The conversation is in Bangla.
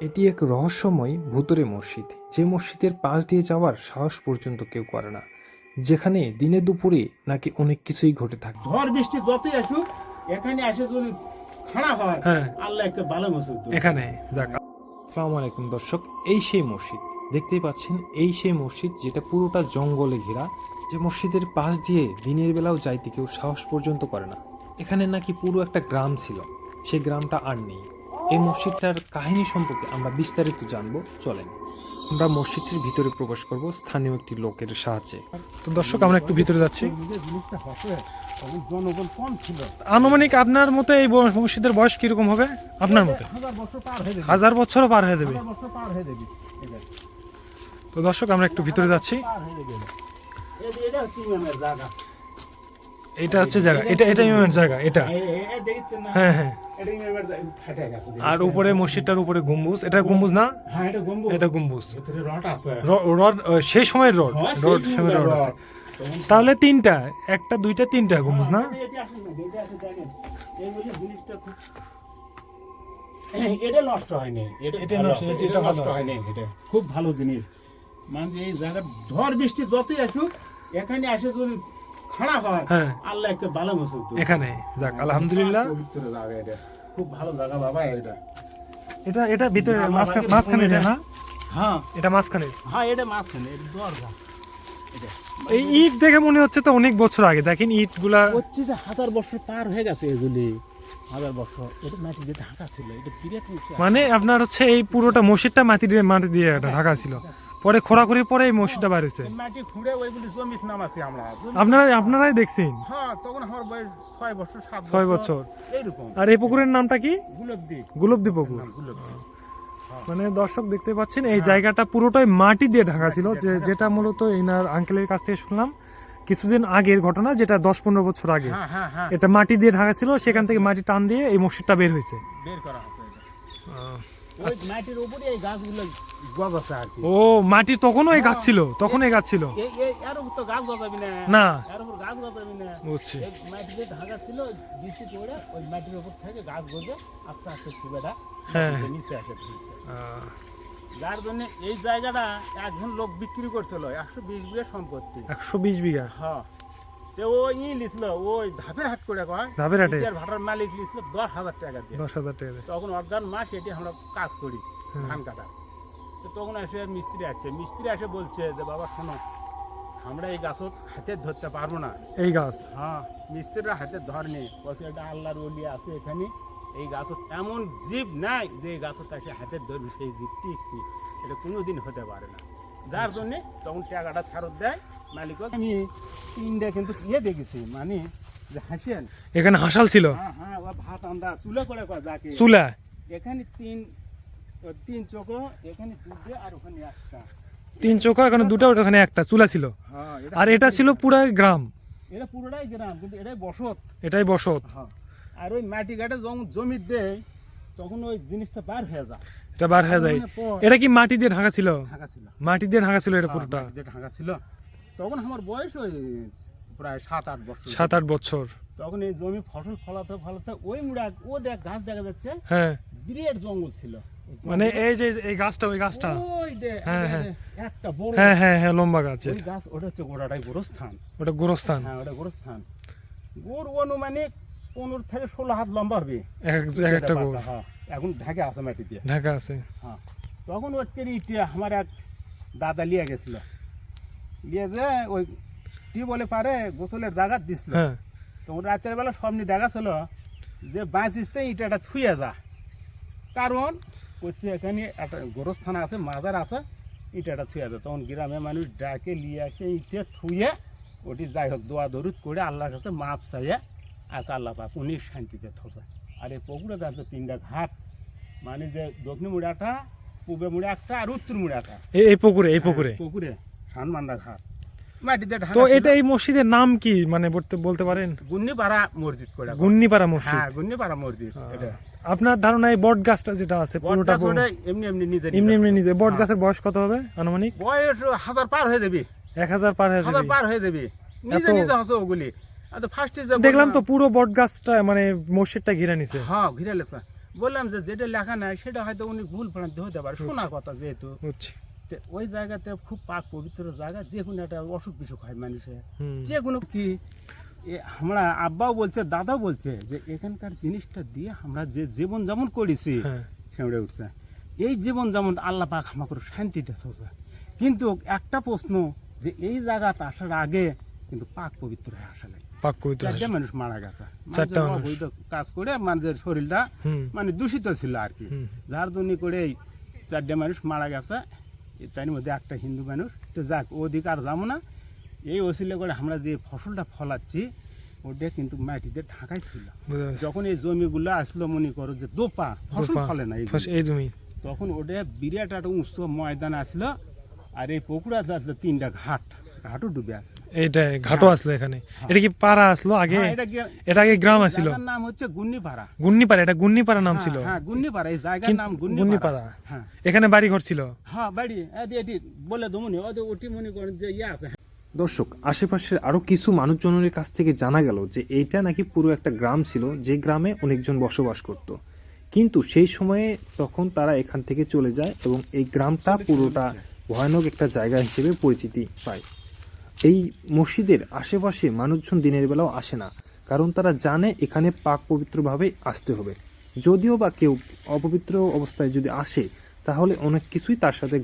এটি এক রহস্যময় ভুতুড়ে মসজিদ, যে মসজিদের পাশ দিয়ে যাওয়ার সাহস পর্যন্ত কেউ করে না, যেখানে দিনে দুপুরে নাকি অনেক কিছুই ঘটে থাকে। ঝড় বৃষ্টি যতই আসুক এখানে আসে যদি খাড়া হয়, হ্যাঁ, আল্লাহ একটা ভালো মসজিদ এখানে যাক। আসসালামু আলাইকুম দর্শক, এই সেই মসজিদ দেখতেই পাচ্ছেন, এই সেই মসজিদ যেটা পুরোটা জঙ্গলে ঘেরা, যে মসজিদের পাশ দিয়ে দিনের বেলাও যাইতে কেউ সাহস পর্যন্ত করে না। এখানে নাকি পুরো একটা গ্রাম ছিল, সেই গ্রামটা আর নেই। এই মসজিদটার কাহিনী সম্পর্কে আমরা বিস্তারিত জানবো, চলেন আমরা মসজিদটির ভিতরে প্রবেশ করব স্থানীয় একটি লোকের সাহায্যে। তো দর্শক, আমরা একটু ভিতরে যাচ্ছি। জনগণ কম ছিল। আনুমানিক আপনার মতে এই মসজিদের বয়স কিরকম হবে? আপনার মতে 1000 বছর পার হয়ে যাবে। 1000 বছরও পার হয়ে যাবে। 1000 বছর পার হয়ে যাবে। তো দর্শক, আমরা একটু ভিতরে যাচ্ছি। পার হয়ে যাবে। এটা হচ্ছে ইমামের জায়গা। এটা হচ্ছে জায়গা, এটা ইমামের জায়গা, এটা। এই দেখছেন না? হ্যাঁ হ্যাঁ। এটা ইমামের ফাটা গেছে। আর উপরে মসজিদটার উপরে গম্বুজ, এটা গম্বুজ না? হ্যাঁ, এটা গম্বুজ। এটা গম্বুজ। ভিতরে রড আছে। রড সেই সময়ের রড, হ্যাঁ, সেই রড সময়ের রড রড। আছে। তাহলে তিনটা, একটা দুইটা তিনটা গম্বুজ না? এটা আসেন না, এটা আসে দেখেন। এই বলে জিনিসটা খুব এটা নষ্ট হয়নি। এটা নষ্ট, এটা ভালো নষ্ট আছে। হয়নি। এটা খুব ভালো জিনিস। মানে এই জায়গা ঝড় বৃষ্টি যতই আসুক এখানে আসে যদি খাড়া হয়, হ্যাঁ, আল্লাহ একটা ভালো মসজিদ এখানে যাক আলহামদুলিল্লাহ। পবিত্র জায়গা এটা, খুব ভালো জায়গা বাবা এটা। এটা ভিতরে মাঝখানে না? হ্যাঁ এটা মাঝখানে। হ্যাঁ, এটা মাঝখানে, এটা দরজা। এটা এই ইট দেখে মনে হচ্ছে তো অনেক বছর আগে, দেখেন ইট গুলা হচ্ছে যে 1000 বছর পার হয়ে গেছে এগুলি। 1000 বছর এটা মাটি দিয়ে ঢাকা ছিল, এটা বিরাট উঁচু। মানে আপনার হচ্ছে এই পুরোটা মসজিদটা মাটি দিয়ে একটা ঢাকা ছিল, পরে খোঁড়াখুড়ি পরে এই মসজিদটা বাড়িছে। এই মাটি খুঁড়ে ওইগুলি জমিতে নামাছি আমরা। আপনারাই দেখছেন? হ্যাঁ, তখন আমার বয়স 6 বছর 7 6 বছর। এইরকম। আর এই পুকুরের নামটা কি? গুলবদি। গোলবদি পুকুর। গুলবদি। মানে দর্শক দেখতে পাচ্ছেন, এই জায়গাটা পুরোটাই মাটি দিয়ে ঢাকা ছিল, যেটা মূলত এনার আঙ্কেলের কাছ থেকে শুনলাম কিছুদিন আগের ঘটনা, যেটা 10-15 বছর আগে। হ্যাঁ হ্যাঁ হ্যাঁ, এটা মাটি দিয়ে ঢাকা ছিল, সেখান থেকে মাটি টান দিয়ে এই মসজিদটা বের হয়েছে। বের করা আছে এটা। ওই মাটির উপরে এই গাছগুলো গজ আছে আর কি। ও, মাটি তখনও এই গাছ ছিল, তখন এই গাছ ছিল এই এই এর উপর তো গাছ গজাবি না। না? এর উপর গাছ গজাবি না। বুঝছি। এই মাটি দিয়ে ঢাকা ছিল, বৃষ্টি পড়ে ওই মাটির উপর থেকে গাছ গজে আস্তে আস্তে ফুলেটা হ্যাঁ। নিচে আসে ফিরছে। আহ, যার জন্য এই জায়গাটা একজন লোক বিক্রি করছিল 120 বিঘা সম্পত্তি। 120 বিঘা। হ্যাঁ, তো ওই লিখল, ওই ধাপের হাট করে কয়, ধাপের হাটে ইটের ভাটার মালিক লিখল 10,000 টাকা দিয়ে। 10,000 টাকা দিয়ে। তখন অজ্ঞান মাস এটি আমরা কাজ করি, হ্যাঁ। ধান কাটা। তো তখন এসে মিস্ত্রি আসছে, মিস্ত্রি এসে বলছে যে বাবা শোনো, আমরা এই গাছত হাতে ধরতে পারবো না। এই গাছ হ্যাঁ, মিস্ত্রিরা হাতে ধরেনি, বলছে এটা আল্লাহর ওলি আছে এখানে, এই গাছত এমন জীব নাই যে এই গাছত এসে হাতে ধরবে, সেই জীবটি একটি, এটা কোনোদিন হতে পারে না। যার জন্যে তখন টাকাটা ফেরত দেয় মালিক। আমি তিনটা কিন্তু দেখেছি, মানে যে হাসেন এখানে হাসাল ছিল। হ্যাঁ হ্যাঁ, ও ভাত আন্দা চুলা করে কয় যাকে, চুলা। এখানে তিন চোখ, এখানে দুটো আর ওখানে একটা। 3 চৌকা, এখানে দুটো, ওখানে একটা চুলা ছিল। হ্যাঁ, আর এটা ছিল পুরা গ্রাম, এটা পুরোটাই গ্রাম, কিন্তু এটাই বসত। এটাই বসত। হ্যাঁ, আর ওই মাটি ঘাটে যখন জমি দেয় তখন ওই জিনিসটা বার হয়ে যায়। এটা বার হয়ে যায়। পর এটা কি মাটি দিয়ে ঢাকা ছিল? ঢাকা ছিল। মাটি দিয়ে ঢাকা ছিল এটা হ্যাঁ, পুরোটা। মাটি দিয়ে ঢাকা ছিল। তখন আমার বয়স ওই প্রায় 7-8 বছর। 7-8 বছর। তখন এই জমি ফসল ফলাতে ফলাতে ওই মুড়া, ও দেখ গাছ দেখা যাচ্ছে, হ্যাঁ, বিরাট জঙ্গল ছিল। মানে এই যে এই গাছটা, ওই গাছটা। ওই দেখ, হ্যাঁ, হ্যাঁ। একটা বড় হ্যাঁ হ্যাঁ হ্যাঁ, লম্বা গাছ। ওই গাছ, ওটা হচ্ছে গোড়াটাই গোরস্থান। ওটা গোরস্থান। হ্যাঁ, ওটা গোরস্থান। গোর অনুমানিক 15 থেকে 16 হাত লম্বা হবে একটা গোর। হ্যাঁ, এখন ঢাকা আছে মাটি দিয়ে। ঢাকা আছে। হ্যাঁ, তখন ওর ইটে আমার এক দাদা লিয়ে গেছিল, লিয়ে যে ওই বলে পারে গোসলের জায়গা দিছিল। হ্যাঁ, তখন রাতের বেলা স্বপ্নে দেখা ছিল যে বাঁচিসতে ইটাটা থুয়ে যা, কারণ হচ্ছে এখানে একটা গোরস্থান আছে, মাজার আছে, ইটাটা থুয়ে যা। তখন গ্রামে মানুষ ডাকে লিয়ে আসে, ইটে থুয়ে ওটি যাই হোক দোয়া দরুদ করে আল্লাহর কাছে মাপ চাইয়ে আচ্ছা আল্লাহ পাক উনি শান্তিতে থোসা। আর এই পুকুরে যাচ্ছে 3টা ঘাট, মানে যে দক্ষিণ মুড়ে একটা, পূবে মুড়ে একটা, আর উত্তর মুড়ে একটা। এই পুকুরে পুকুরে সানমান্দা ঘাট, মাটিতে ঢাকা। তো এটা এই মসজিদের নাম কি, মানে বলতে পারেন? গুন্নিপাড়া মসজিদ করে। গুন্নিপাড়া মসজিদ। হ্যাঁ, গুন্নিপাড়া মসজিদ এটা। আপনার ধারণা এই বট গাছটা যেটা আছে পুরোটা বটগাছ ওটা এমনি এমনি নিজে বট গাছের বয়স কত হবে আনুমানিক? বয়স 1000 পার হয়ে যাবে। 1000 পার হয়ে 1000 যাবে। পার হয়ে যাবে, নিজে নিজে হচ্ছে ওগুলি। আচ্ছা, ফার্স্টে যে দেখলাম তো পুরো বট গাছটা মানে মসজিদটা ঘিরে নিছে। হ্যাঁ, ঘিরে লেছে। বললাম যে যেটা লেখা নাই সেটা হয়তো উনি ভুল ভ্রান্তি হতে পারে, শোনা কথা যেহেতু। বুঝছি। তো ওই জায়গাতে খুব পাক পবিত্র জায়গা, যে কোনো একটা অসুখ বিসুখ হয় মানুষের, হুম। যে কোনো কি আমরা আব্বাও বলছে দাদাও বলছে যে এখানকার জিনিসটা দিয়ে আমরা যে জীবন যেমন করেছি হ্যাঁ। সেমড়ে উঠছে। এই জীবন যেমন আল্লাহ পাক আমাকে শান্তিতে চলছে, কিন্তু একটা প্রশ্ন যে এই জায়গাতে আসার আগে কিন্তু পাক পবিত্র হয়ে আসা লাগে। পাক পবিত্র চারটা হাঁস। মানুষ মারা গেছে, চারটা মানুষের মানুষ। অবৈধ কাজ করে মানুষের শরীরটা হুম। মানে দূষিত ছিল আর কি, হুম। যার জন্য করে এই চারটে মানুষ মারা গেছে, তার মধ্যে একটা হিন্দু মানুষ। তো যাক অধিকার যাবো না, এই ওসিলে করে আমরা যে ফসলটা ফলাচ্ছি ওটা কিন্তু মাটিতে ঢাকাই ছিল। বুঝতে পারছি। যখন এই জমিগুলো আসলো মনে করো যে দোপা ফসল দোপা। ফলে না এই এই জমি। তখন ওটা বিরাট একটা উঁচু ময়দান আসলো, আর এই পুকুরা আসলো 3টা ঘাটও ডুবে আছে। এইটা ঘাটও আসলো এখানে। এটা কি পাড়া আসলো আগে? হ্যাঁ, এটা আগে গ্রাম আছিল। জায়গার নাম হচ্ছে গুন্নিপাড়া। গুন্নিপাড়া, এটা গুন্নিপাড়া নাম ছিল। হ্যাঁ গুন্নিপাড়া, এই জায়গার কিন্তু নাম গুন্নিপাড়া। গুন্নিপাড়া। হ্যাঁ এখানে বাড়ি ঘর ছিল। হ্যাঁ বাড়ি এটি বলে দমনি ওটি মনে করেন যে ইয়ে আছে। দর্শক, আশেপাশের আরো কিছু মানুষজনের কাছ থেকে জানা গেল যে এইটা নাকি পুরো একটা গ্রাম ছিল, যে গ্রামে অনেকজন বসবাস করত। কিন্তু সেই সময়ে তখন তারা এখান থেকে চলে যায় এবং এই গ্রামটা পুরোটা ভয়ানক একটা জায়গা হিসেবে পরিচিতি পায়। এই মসজিদের আশেপাশে মানুষজন দিনের বেলাও আসে না, কারণ তারা জানে এখানে পাক পবিত্রভাবে আসতে হবে। যদিও বা কেউ অপবিত্র অবস্থায় যদি আসে তাহলে অনেক কিছুই তার সাথে